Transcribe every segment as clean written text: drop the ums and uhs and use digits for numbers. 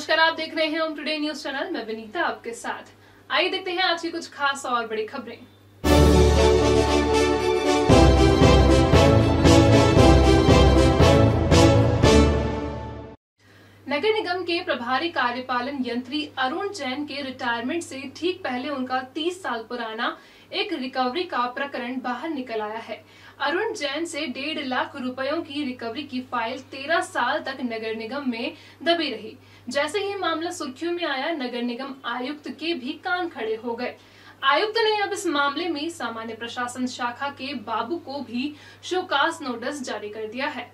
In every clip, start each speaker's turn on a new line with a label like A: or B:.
A: नमस्कार, आप देख रहे हैं होम टुडे न्यूज चैनल। मैं विनीता आपके साथ। आइए देखते हैं आज की कुछ खास और बड़ी खबरें। नगर निगम के प्रभारी कार्यपालन यंत्री अरुण जैन के रिटायरमेंट से ठीक पहले उनका 30 साल पुराना एक रिकवरी का प्रकरण बाहर निकल आया है। अरुण जैन से 1.5 लाख रुपयों की रिकवरी की फाइल 13 साल तक नगर निगम में दबी रही। जैसे ही मामला सुर्खियों में आया, नगर निगम आयुक्त के भी कान खड़े हो गए। आयुक्त ने अब इस मामले में सामान्य प्रशासन शाखा के बाबू को भी शोकास नोटिस जारी कर दिया है।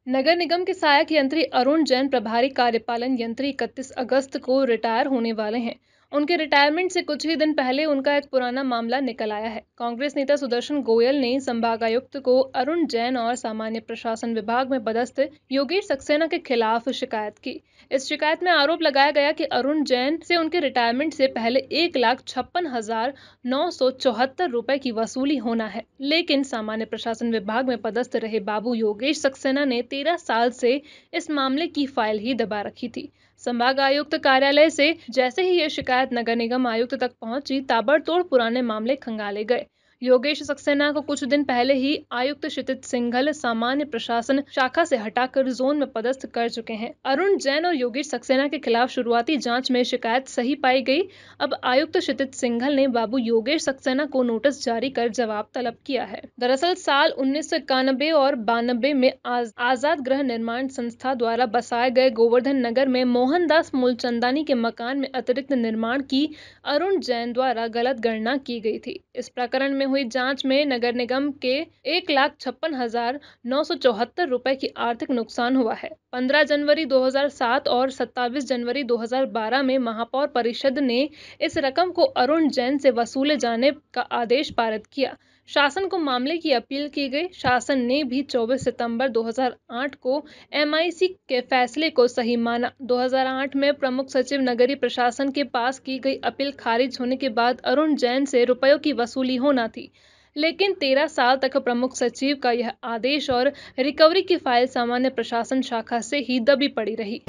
A: नगर निगम के सहायक यंत्री अरुण जैन प्रभारी कार्यपालन यंत्री 31 अगस्त को रिटायर होने वाले हैं। उनके रिटायरमेंट से कुछ ही दिन पहले उनका एक पुराना मामला निकल आया है। कांग्रेस नेता सुदर्शन गोयल ने संभागायुक्त को अरुण जैन और सामान्य प्रशासन विभाग में पदस्थ योगेश सक्सेना के खिलाफ शिकायत की। इस शिकायत में आरोप लगाया गया कि अरुण जैन से उनके रिटायरमेंट से पहले 1,56,974 रुपए की वसूली होना है, लेकिन सामान्य प्रशासन विभाग में पदस्थ रहे बाबू योगेश सक्सेना ने 13 साल से इस मामले की फाइल ही दबा रखी थी। संभाग आयुक्त कार्यालय से जैसे ही ये शिकायत नगर निगम आयुक्त तक पहुंची, ताबड़तोड़ पुराने मामले खंगाले गए। योगेश सक्सेना को कुछ दिन पहले ही आयुक्त क्षितिज सिंघल सामान्य प्रशासन शाखा से हटाकर जोन में पदस्थ कर चुके हैं। अरुण जैन और योगेश सक्सेना के खिलाफ शुरुआती जांच में शिकायत सही पाई गई। अब आयुक्त क्षितिज सिंघल ने बाबू योगेश सक्सेना को नोटिस जारी कर जवाब तलब किया है। दरअसल साल 1991 और 92 में आजाद गृह निर्माण संस्था द्वारा बसाए गए गोवर्धन नगर में मोहनदास मूलचंदानी के मकान में अतिरिक्त निर्माण की अरुण जैन द्वारा गलत गणना की गई थी। इस प्रकरण में हुई जांच में नगर निगम के 1,56,974 रुपए की आर्थिक नुकसान हुआ है। 15 जनवरी 2007 और 27 जनवरी 2012 में महापौर परिषद ने इस रकम को अरुण जैन से वसूले जाने का आदेश पारित किया। शासन को मामले की अपील की गई। शासन ने भी 24 सितंबर 2008 को MIC के फैसले को सही माना। 2008 में प्रमुख सचिव नगरीय प्रशासन के पास की गई अपील खारिज होने के बाद अरुण जैन से रुपयों की वसूली होना थी, लेकिन 13 साल तक प्रमुख सचिव का यह आदेश और रिकवरी की फाइल सामान्य प्रशासन शाखा से ही दबी पड़ी रही।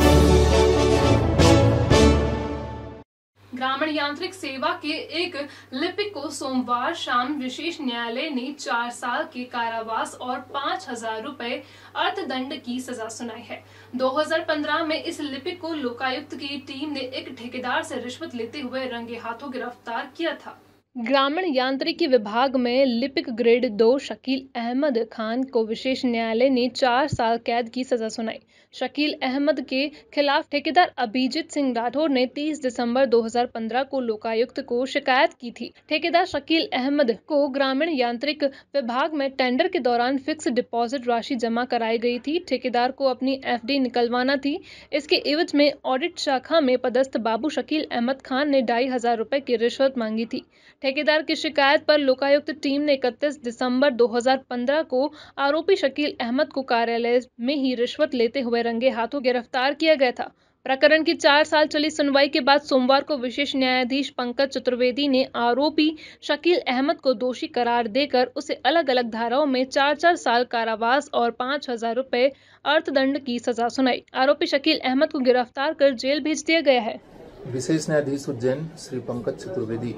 A: ग्रामीण यांत्रिक सेवा के एक लिपिक को सोमवार शाम विशेष न्यायालय ने 4 साल के कारावास और 5,000 रुपए अर्थदंड की सजा सुनाई है। 2015 में इस लिपिक को लोकायुक्त की टीम ने एक ठेकेदार से रिश्वत लेते हुए रंगे हाथों गिरफ्तार किया था। ग्रामीण यांत्रिकी विभाग में लिपिक ग्रेड 2 शकील अहमद खान को विशेष न्यायालय ने 4 साल कैद की सजा सुनाई। शकील अहमद के खिलाफ ठेकेदार अभिजीत सिंह राठौर ने 30 दिसंबर 2015 को लोकायुक्त को शिकायत की थी। ठेकेदार शकील अहमद को ग्रामीण यांत्रिक विभाग में टेंडर के दौरान फिक्स डिपॉजिट राशि जमा कराई गई थी। ठेकेदार को अपनी FD निकलवाना थी। इसके एवज में ऑडिट शाखा में पदस्थ बाबू शकील अहमद खान ने 2,500 रुपए की रिश्वत मांगी थी। ठेकेदार की शिकायत पर लोकायुक्त टीम ने 31 दिसंबर 2015 को आरोपी शकील अहमद को कार्यालय में ही रिश्वत लेते हुए रंगे हाथों गिरफ्तार किया गया था। प्रकरण की 4 साल चली सुनवाई के बाद सोमवार को विशेष न्यायाधीश पंकज चतुर्वेदी ने आरोपी शकील अहमद को दोषी करार देकर उसे अलग अलग धाराओं में 4-4 साल कारावास और 5,000 रुपए अर्थदंड की सजा सुनाई। आरोपी शकील अहमद को गिरफ्तार कर जेल भेज दिया गया है।
B: विशेष न्यायाधीश उज्जैन श्री पंकज चतुर्वेदी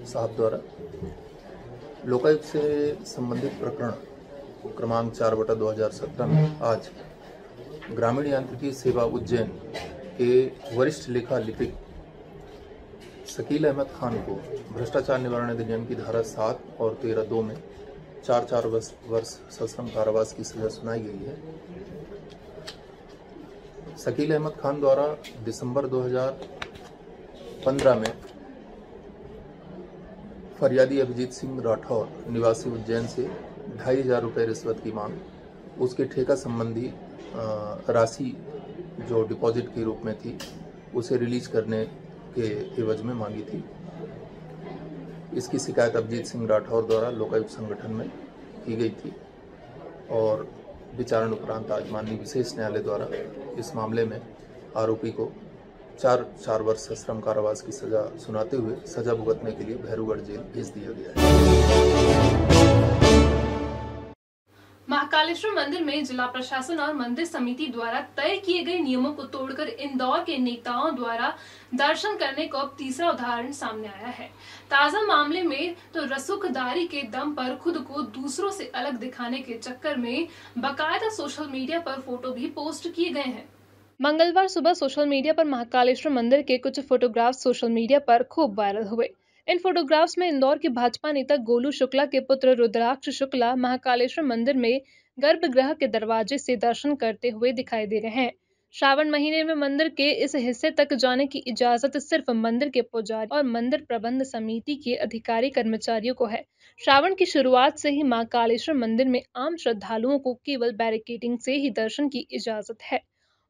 B: साहब द्वारा लोकायुक्त से संबंधित प्रकरण क्रमांक 4/2017 में आज ग्रामीण यांत्रिकी सेवा उज्जैन के वरिष्ठ लेखा लिपिक शकील अहमद खान को भ्रष्टाचार निवारण अधिनियम की धारा 7 और 13(2) में 4 वर्ष सश्रम कारावास की सजा सुनाई गई है। शकील अहमद खान द्वारा दिसंबर 2015 में फरियादी अभिजीत सिंह राठौर निवासी उज्जैन से 2,500 रुपये रिश्वत की मांग, उसके ठेका संबंधी राशि जो डिपॉजिट के रूप में थी उसे रिलीज करने के एवज में मांगी थी। इसकी शिकायत अभिजीत सिंह राठौर द्वारा लोकायुक्त संगठन में की गई थी और विचारण उपरांत आज माननीय विशेष न्यायालय द्वारा इस मामले में आरोपी को 4 वर्ष सश्रम कारावास की सजा सुनाते हुए सजा भुगतने के लिए भैरूगढ़ जेल भेज दिया गया है।
A: महाकाली महाकालेश्वर मंदिर में जिला प्रशासन और मंदिर समिति द्वारा तय किए गए नियमों को तोड़कर इंदौर के नेताओं द्वारा दर्शन करने को अब तीसरा उदाहरण सामने आया है। ताजा मामले में तो रसूखदारी के दम पर खुद को दूसरों से अलग दिखाने के चक्कर में बाकायदा सोशल मीडिया पर फोटो भी पोस्ट किए गए हैं। मंगलवार सुबह सोशल मीडिया पर महाकालेश्वर मंदिर के कुछ फोटोग्राफ सोशल मीडिया पर खूब वायरल हुए। इन फोटोग्राफ्स में इंदौर के भाजपा नेता गोलू शुक्ला के पुत्र रुद्राक्ष शुक्ला महाकालेश्वर मंदिर में गर्भगृह के दरवाजे से दर्शन करते हुए दिखाई दे रहे हैं। श्रावण महीने में मंदिर के इस हिस्से तक जाने की इजाजत सिर्फ मंदिर के पुजारी और मंदिर प्रबंध समिति के अधिकारी कर्मचारियों को है। श्रावण की शुरुआत से ही महाकालेश्वर मंदिर में आम श्रद्धालुओं को केवल बैरिकेडिंग से ही दर्शन की इजाजत है।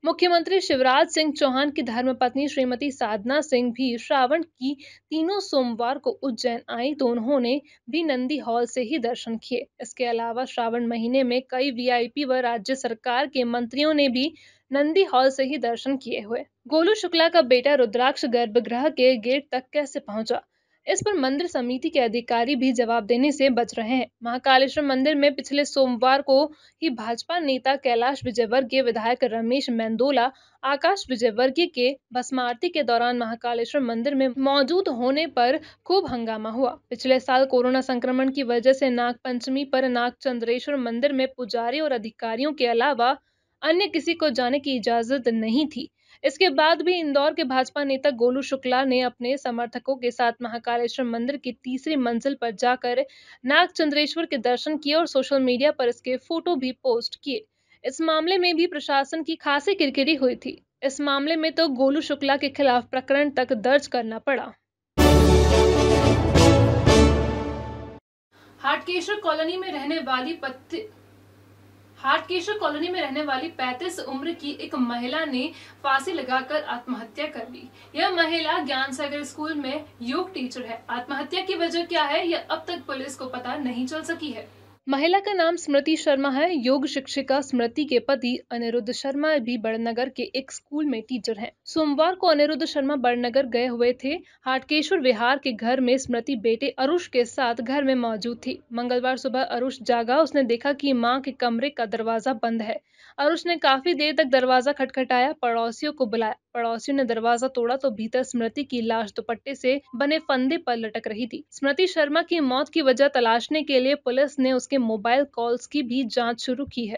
A: मुख्यमंत्री शिवराज सिंह चौहान की धर्मपत्नी श्रीमती साधना सिंह भी श्रावण की तीनों सोमवार को उज्जैन आई तो उन्होंने भी नंदी हॉल से ही दर्शन किए। इसके अलावा श्रावण महीने में कई वीआईपी व राज्य सरकार के मंत्रियों ने भी नंदी हॉल से ही दर्शन किए हुए। गोलू शुक्ला का बेटा रुद्राक्ष गर्भगृह के गेट तक कैसे पहुंचा, इस पर मंदिर समिति के अधिकारी भी जवाब देने से बच रहे हैं। महाकालेश्वर मंदिर में पिछले सोमवार को ही भाजपा नेता कैलाश विजयवर्गीय, विधायक रमेश मेंदोला, आकाश विजयवर्गीय के भस्मारती के दौरान महाकालेश्वर मंदिर में मौजूद होने पर खूब हंगामा हुआ। पिछले साल कोरोना संक्रमण की वजह से नाग पंचमी पर नागचंद्रेश्वर मंदिर में पुजारी और अधिकारियों के अलावा अन्य किसी को जाने की इजाजत नहीं थी। इसके बाद भी इंदौर के भाजपा नेता गोलू शुक्ला ने अपने समर्थकों के साथ महाकालेश्वर मंदिर की तीसरी मंजिल पर जाकर नागचंद्रेश्वर के दर्शन किए और सोशल मीडिया पर इसके फोटो भी पोस्ट किए। इस मामले में भी प्रशासन की खासी किरकिरी हुई थी। इस मामले में तो गोलू शुक्ला के खिलाफ प्रकरण तक दर्ज करना पड़ा। हाटकेश्वर कॉलोनी में रहने वाली 35 उम्र की एक महिला ने फांसी लगाकर आत्महत्या कर ली। यह महिला ज्ञान सागर स्कूल में योग टीचर है। आत्महत्या की वजह क्या है, यह अब तक पुलिस को पता नहीं चल सकी है। महिला का नाम स्मृति शर्मा है। योग शिक्षिका स्मृति के पति अनिरुद्ध शर्मा भी बड़नगर के एक स्कूल में टीचर हैं। सोमवार को अनिरुद्ध शर्मा बड़नगर गए हुए थे। हाटकेश्वर विहार के घर में स्मृति बेटे अरुष के साथ घर में मौजूद थी। मंगलवार सुबह अरुष जागा, उसने देखा कि मां के कमरे का दरवाजा बंद है। अरुष ने काफी देर तक दरवाजा खटखटाया, पड़ोसियों को बुलाया। पड़ोसियों ने दरवाजा तोड़ा तो भीतर स्मृति की लाश दुपट्टे से बने फंदे पर लटक रही थी। स्मृति शर्मा की मौत की वजह तलाशने के लिए पुलिस ने उसके मोबाइल कॉल्स की भी जांच शुरू की है।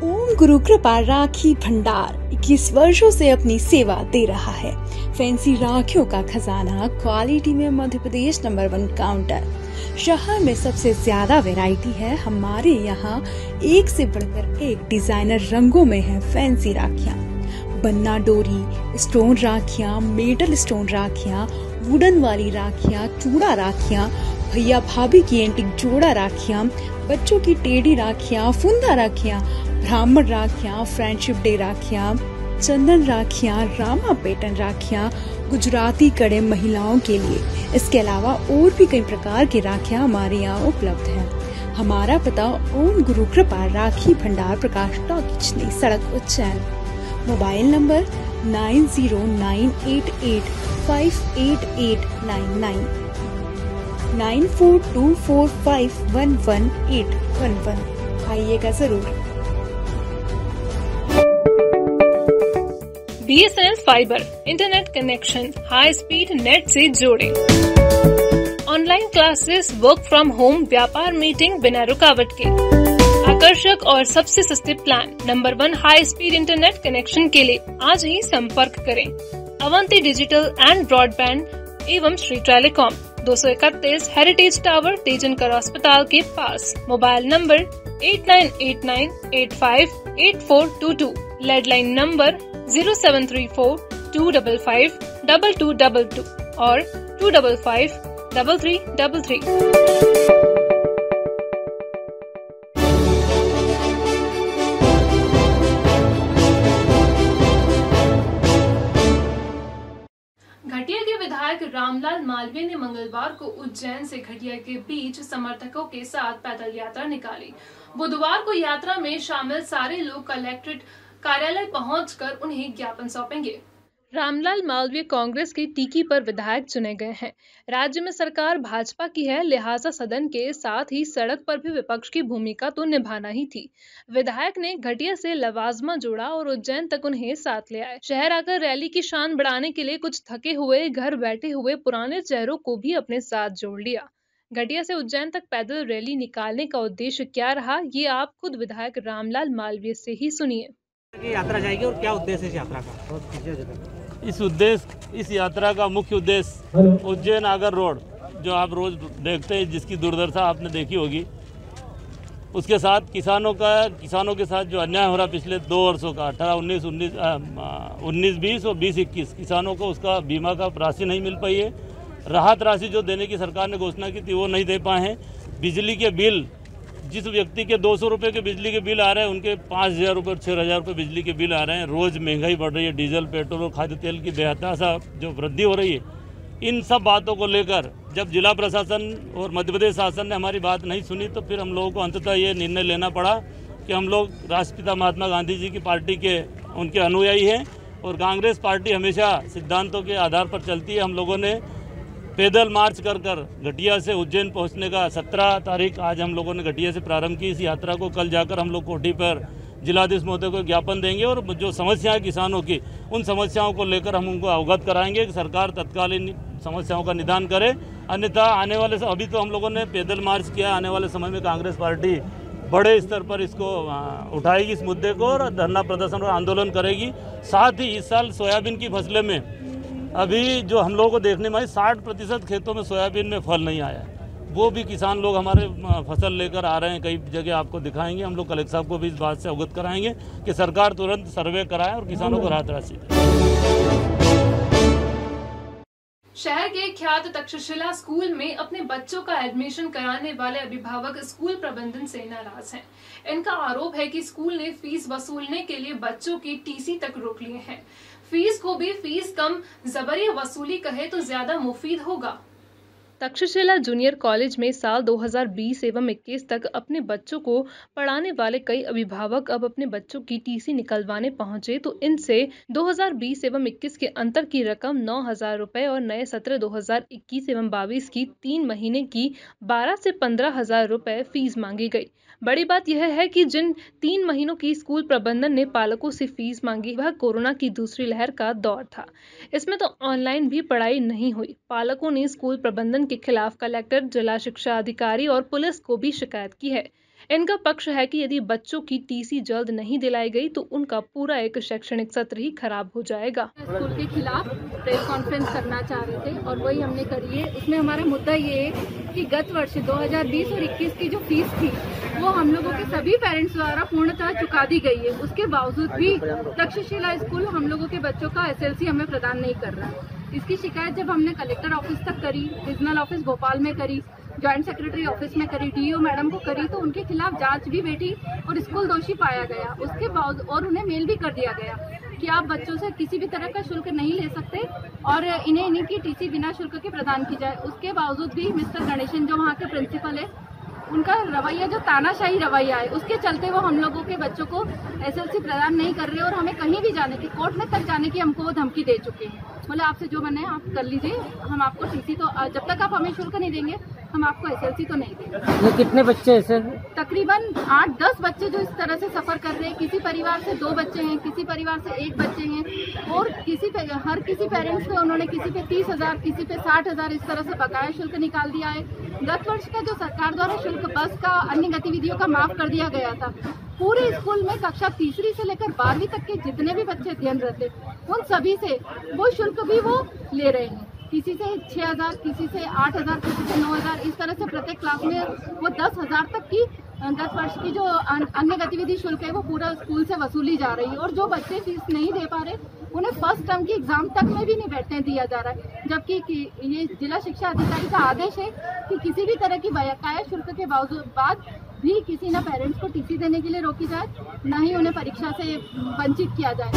C: ओम गुरु कृपा राखी भंडार 21 वर्षों से अपनी सेवा दे रहा है। फैंसी राखियों का खजाना, क्वालिटी में मध्य प्रदेश नंबर 1 काउंटर। शहर में सबसे ज्यादा वैरायटी है। हमारे यहाँ एक से बढ़कर एक डिजाइनर रंगों में है फैंसी राखियाँ। बन्ना डोरी, स्टोन राखियाँ, मेटल स्टोन राखियाँ, वुडन वाली राखियाँ, चूड़ा राखियाँ, भैया भाभी की एंटिक जोड़ा राखियाँ, बच्चों की टेढ़ी राखियाँ, फुंदा राखियाँ, ब्राह्मण राखियाँ, फ्रेंडशिप डे राखियाँ, चंदन राखियाँ, रामा पैटर्न राखियाँ, गुजराती कड़े महिलाओं के लिए। इसके अलावा और भी कई प्रकार की राखियाँ हमारे यहाँ उपलब्ध हैं। हमारा पता ओम गुरु कृपा राखी भंडार, प्रकाश टॉकीज, सड़क उज्जैन। Mobile number 9098858899 9424511811। आइएगा जरूर।
A: BSNL fibre internet connection high speed net से जोड़ें। Online classes, work from home, व्यापार मीटिंग बिना रुकावट के। आकर्षक और सबसे सस्ते plan, number 1 high speed internet connection के लिए आज ही संपर्क करें। अवंती डिजिटल एंड ब्रॉडबैंड एवं Shri telecom, 231 heritage tower, Tejankar अस्पताल के पास। मोबाइल नंबर 8989858422, लैंडलाइन नंबर 0734-255-2222 और 255-3333। घटिया के विधायक रामलाल मालवीय ने मंगलवार को उज्जैन से घटिया के बीच समर्थकों के साथ पैदल यात्रा निकाली। बुधवार को यात्रा में शामिल सारे लोग कलेक्ट्रेट कार्यालय पहुंचकर उन्हें ज्ञापन सौंपेंगे। रामलाल मालवीय कांग्रेस की टिकी पर विधायक चुने गए हैं। राज्य में सरकार भाजपा की है, लिहाजा सदन के साथ ही सड़क पर भी विपक्ष की भूमिका तो निभाना ही थी। विधायक ने घटिया से लवाजमा जोड़ा और उज्जैन तक उन्हें साथ ले आए। शहर आकर रैली की शान बढ़ाने के लिए कुछ थके हुए घर बैठे हुए पुराने चेहरों को भी अपने साथ जोड़ लिया। घटिया से उज्जैन तक पैदल रैली निकालने का उद्देश्य क्या रहा, ये आप खुद विधायक रामलाल मालवीय से ही सुनिए।
D: यात्रा जाएगी और क्या उद्देश्य है इस यात्रा का?
E: इस यात्रा का मुख्य उद्देश्य उज्जैन आगर रोड, जो आप रोज देखते हैं, जिसकी दुर्दशा आपने देखी होगी, उसके साथ किसानों के साथ जो अन्याय हो रहा पिछले 2 वर्षों का 19-20 और 20-21 किसानों को उसका बीमा का राशि नहीं मिल पाई है। राहत राशि जो देने की सरकार ने घोषणा की थी वो नहीं दे पाए हैं। बिजली के बिल, जिस व्यक्ति के 200 रुपये के बिजली के बिल आ रहे हैं, उनके 5,000 रुपये और 6,000 रुपये बिजली के बिल आ रहे हैं। रोज़ महंगाई बढ़ रही है, डीजल, पेट्रोल और खाद्य तेल की बेहताशा जो वृद्धि हो रही है, इन सब बातों को लेकर जब जिला प्रशासन और मध्य प्रदेश शासन ने हमारी बात नहीं सुनी, तो फिर हम लोगों को अंततः ये निर्णय लेना पड़ा कि हम लोग राष्ट्रपिता महात्मा गांधी जी की पार्टी के उनके अनुयायी हैं और कांग्रेस पार्टी हमेशा सिद्धांतों के आधार पर चलती है। हम लोगों ने पैदल मार्च कर घटिया से उज्जैन पहुंचने का 17 तारीख आज हम लोगों ने घटिया से प्रारंभ की इस यात्रा को। कल जाकर हम लोग कोठी पर जिलाधीश महोदय को ज्ञापन देंगे और जो समस्याएं किसानों की, उन समस्याओं को लेकर हम उनको अवगत कराएंगे कि सरकार तत्कालीन समस्याओं का निदान करे। अन्यथा आने वाले, अभी तो हम लोगों ने पैदल मार्च किया, आने वाले समय में कांग्रेस पार्टी बड़े स्तर पर इसको उठाएगी, इस मुद्दे को, और धरना प्रदर्शन और आंदोलन करेगी। साथ ही इस साल सोयाबीन की फसलें में अभी जो हम लोगों को देखने में 60% खेतों में सोयाबीन में फल नहीं आया है। वो भी किसान लोग हमारे फसल लेकर आ रहे हैं, कई जगह आपको दिखाएंगे। हम लोग कलेक्टर साहब को भी इस बात से अवगत कराएंगे कि सरकार तुरंत सर्वे कराए और किसानों को राहत राशि दे।
A: शहर के ख्यात तक्षशिला स्कूल में अपने बच्चों का एडमिशन कराने वाले अभिभावक स्कूल प्रबंधन से नाराज हैं। इनका आरोप है कि स्कूल ने फीस वसूलने के लिए बच्चों की टीसी तक रोक लिए हैं। फीस को भी फीस कम जबरी वसूली कहे तो ज्यादा मुफीद होगा। तक्षशिला जूनियर कॉलेज में साल 2020 एवं 21 तक अपने बच्चों को पढ़ाने वाले कई अभिभावक अब अपने बच्चों की टीसी निकलवाने पहुंचे तो इनसे 2020 एवं 21 के अंतर की रकम 9,000 रुपए और नए सत्र 2021 एवं 22 की 3 महीने की 12 से 15,000 रुपए फीस मांगी गई। बड़ी बात यह है कि जिन 3 महीनों की स्कूल प्रबंधन ने पालकों से फीस मांगी, वह कोरोना की दूसरी लहर का दौर था। इसमें तो ऑनलाइन भी पढ़ाई नहीं हुई। पालकों ने स्कूल प्रबंधन के खिलाफ कलेक्टर, जिला शिक्षा अधिकारी और पुलिस को भी शिकायत की है। इनका पक्ष है कि यदि बच्चों की टीसी जल्द नहीं दिलाई गई तो उनका पूरा एक शैक्षणिक सत्र ही खराब हो जाएगा।
F: स्कूल के खिलाफ प्रेस कॉन्फ्रेंस करना चाह रहे थे और वही हमने करी है। इसमें हमारा मुद्दा ये है कि गत वर्ष 2020 और 21 की जो फीस थी वो हम लोगों के सभी पेरेंट्स द्वारा पूर्णतः चुका दी गई है। उसके बावजूद भी तक्षशिला स्कूल हम लोगों के बच्चों का SLC हमें प्रदान नहीं कर रहा है। इसकी शिकायत जब हमने कलेक्टर ऑफिस तक करी, रीजनल ऑफिस भोपाल में करी, जॉइंट सेक्रेटरी ऑफिस में करी, DO मैडम को करी, तो उनके खिलाफ जांच भी बैठी और स्कूल दोषी पाया गया। उसके बाद और उन्हें मेल भी कर दिया गया कि आप बच्चों से किसी भी तरह का शुल्क नहीं ले सकते और इन्हीं की टीसी बिना शुल्क के प्रदान की जाए। उसके बावजूद भी मिस्टर गणेशन जो वहाँ के प्रिंसिपल है, उनका रवैया जो तानाशाही रवैया है, उसके चलते वो हम लोगों के बच्चों को SLC प्रदान नहीं कर रहे और हमें कहीं भी जाने की, कोर्ट में तक जाने की हमको वो धमकी दे चुके हैं। बोले आपसे जो बने आप कर लीजिए, हम आपको टीसी तो जब तक आप हमें शुल्क नहीं देंगे हम आपको SLC तो नहीं देंगे।
D: ये कितने बच्चे ऐसे?
F: तकरीबन 8-10 बच्चे जो इस तरह से सफर कर रहे हैं। किसी परिवार से 2 बच्चे हैं, किसी परिवार से 1 बच्चे हैं और हर किसी पेरेंट्स को उन्होंने किसी पे 30,000, किसी पे 60,000 इस तरह से बकाया शुल्क निकाल दिया है। गत वर्ष का जो सरकार द्वारा शुल्क बस का, अन्य गतिविधियों का माफ कर दिया गया था, पूरे स्कूल में कक्षा 3री से लेकर 12वीं तक के जितने भी बच्चे अध्ययनरत थे उन सभी से वो शुल्क भी वो ले रहे हैं। किसी से 6,000, किसी से 8,000, किसी से 9,000, इस तरह से प्रत्येक क्लास में वो 10,000 तक की गत वर्ष की जो अन्य गतिविधि शुल्क है वो पूरा स्कूल से वसूली जा रही है। और जो बच्चे फीस नहीं दे पा रहे उन्हें फर्स्ट टर्म की एग्जाम तक में भी नहीं बैठने दिया जा रहा है, जबकि ये जिला शिक्षा अधिकारी का आदेश है कि किसी भी तरह की बकाया शुल्क के बाद भी किसी न पेरेंट्स को टीसी देने के लिए रोकी जाए, न ही उन्हें परीक्षा से वंचित किया जाए।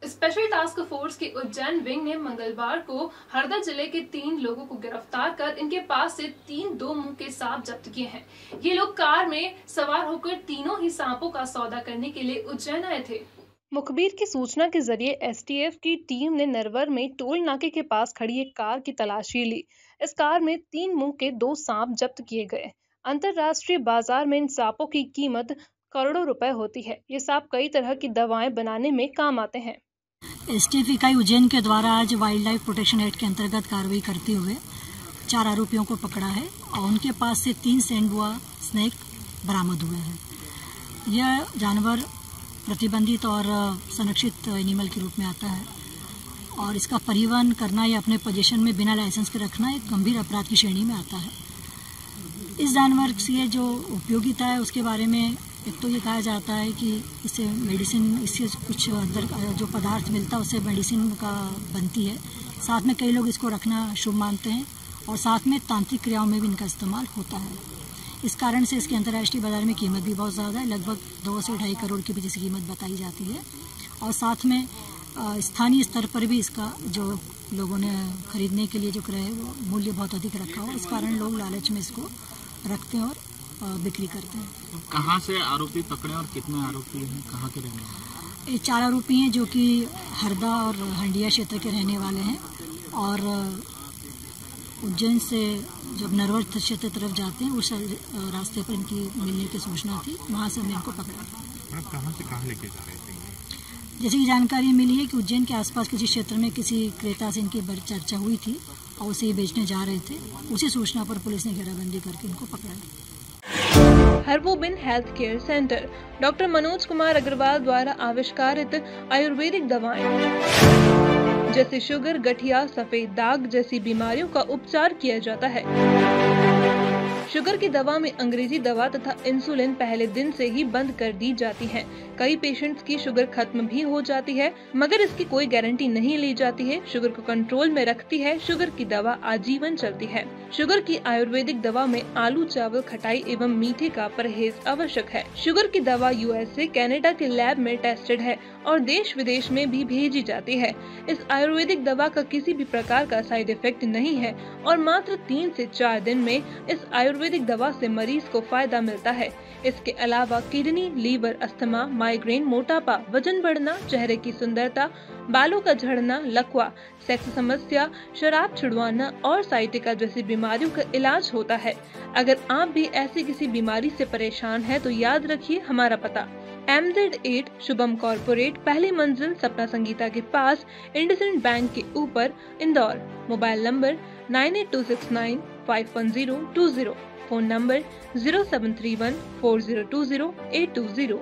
A: स्पेशल टास्क फोर्स की उज्जैन विंग ने मंगलवार को हरदा जिले के 3 लोगों को गिरफ्तार कर इनके पास से 3 2 मुंह के सांप जब्त किए हैं। ये लोग कार में सवार होकर तीनों ही सांपों का सौदा करने के लिए उज्जैन आए थे। मुखबिर की सूचना के जरिए एसटीएफ की टीम ने नरवर में टोल नाके के पास खड़ी एक कार की तलाशी ली। इस कार में 3 मुंह के 2 सांप जब्त किए गए। अंतर्राष्ट्रीय बाजार में इन सांपों की कीमत करोड़ों रुपए होती है। ये सांप कई तरह की दवाएं बनाने में काम आते हैं।
G: एसटीएफ इकाई उज्जैन के द्वारा आज वाइल्ड लाइफ प्रोटेक्शन एक्ट के अंतर्गत कार्रवाई करते हुए 4 आरोपियों को पकड़ा है और उनके पास से 3 सेंडबुआ स्नेक बरामद हुए हैं। यह जानवर प्रतिबंधित और संरक्षित एनिमल के रूप में आता है और इसका परिवहन करना या अपने पोजीशन में बिना लाइसेंस के रखना एक गंभीर अपराध की श्रेणी में आता है। इस जानवर की जो उपयोगिता है उसके बारे में एक तो ये कहा जाता है कि इससे मेडिसिन, इससे कुछ अंदर जो पदार्थ मिलता है उससे मेडिसिन का बनती है। साथ में कई लोग इसको रखना शुभ मानते हैं और साथ में तांत्रिक क्रियाओं में भी इनका इस्तेमाल होता है। इस कारण से इसकी अंतर्राष्ट्रीय बाजार में कीमत भी बहुत ज़्यादा है, लगभग 2 से 2.5 करोड़ के बीच इसकी कीमत बताई जाती है। और साथ में स्थानीय स्तर पर भी इसका जो लोगों ने खरीदने के लिए जो क्रय है वो मूल्य बहुत अधिक रखा हुआ, इस कारण लोग लालच में इसको रखते हैं और बिक्री करते हैं।
H: तो कहाँ से आरोपी पकड़े और कितने आरोपी हैं, कहाँ के रहने वाले?
G: ये 4 आरोपी हैं जो कि हरदा और हंडिया क्षेत्र के रहने वाले हैं और उज्जैन से जब नरवर क्षेत्र तरफ जाते हैं उस रास्ते पर इनकी मिलने की सूचना थी, वहाँ से हमने इनको पकड़ा।
H: कहाँ से कहाँ लेके जा रहे थे?
G: जैसे कि जानकारी मिली है कि उज्जैन के आसपास किसी क्षेत्र में किसी क्रेता से इनकी चर्चा हुई थी और उसे बेचने जा रहे थे। उसी सूचना पर पुलिस ने घेराबंदी करके इनको पकड़ा।
A: Herbobin health care centre doctor Manoj Kumar Agrawal द्वारा आविष्कारित आयुर्वेदिक दवाएं जैसे शुगर, गठिया, सफेद दाग जैसी बीमारियों का उपचार किया जाता है। शुगर की दवा में अंग्रेजी दवा तथा इंसुलिन पहले दिन से ही बंद कर दी जाती है। कई पेशेंट्स की शुगर खत्म भी हो जाती है, मगर इसकी कोई गारंटी नहीं ली जाती है। शुगर को कंट्रोल में रखती है शुगर की दवा, आजीवन चलती है। शुगर की आयुर्वेदिक दवा में आलू, चावल, खटाई एवं मीठे का परहेज आवश्यक है। शुगर की दवा यूएसए, कनाडा के लैब में टेस्टेड है और देश विदेश में भी भेजी जाती है। इस आयुर्वेदिक दवा का किसी भी प्रकार का साइड इफेक्ट नहीं है और मात्र 3 से 4 दिन में इस आयुर्वेदिक दवा से मरीज को फायदा मिलता है। इसके अलावा किडनी, लीवर, अस्थमा, माइग्रेन, मोटापा, वजन बढ़ना, चेहरे की सुंदरता, बालों का झड़ना, लकवा, सेक्स समस्या, शराब छुड़वाना और साइटिका जैसी बीमारियों का इलाज होता है। अगर आप भी ऐसी किसी बीमारी से परेशान हैं तो याद रखिए हमारा पता MZ8 शुभम कॉर्पोरेट, पहली मंजिल, सपना संगीता के पास, इंडसइंड बैंक के ऊपर, Indore. Mobile number 9826951020, phone number 07314020 820।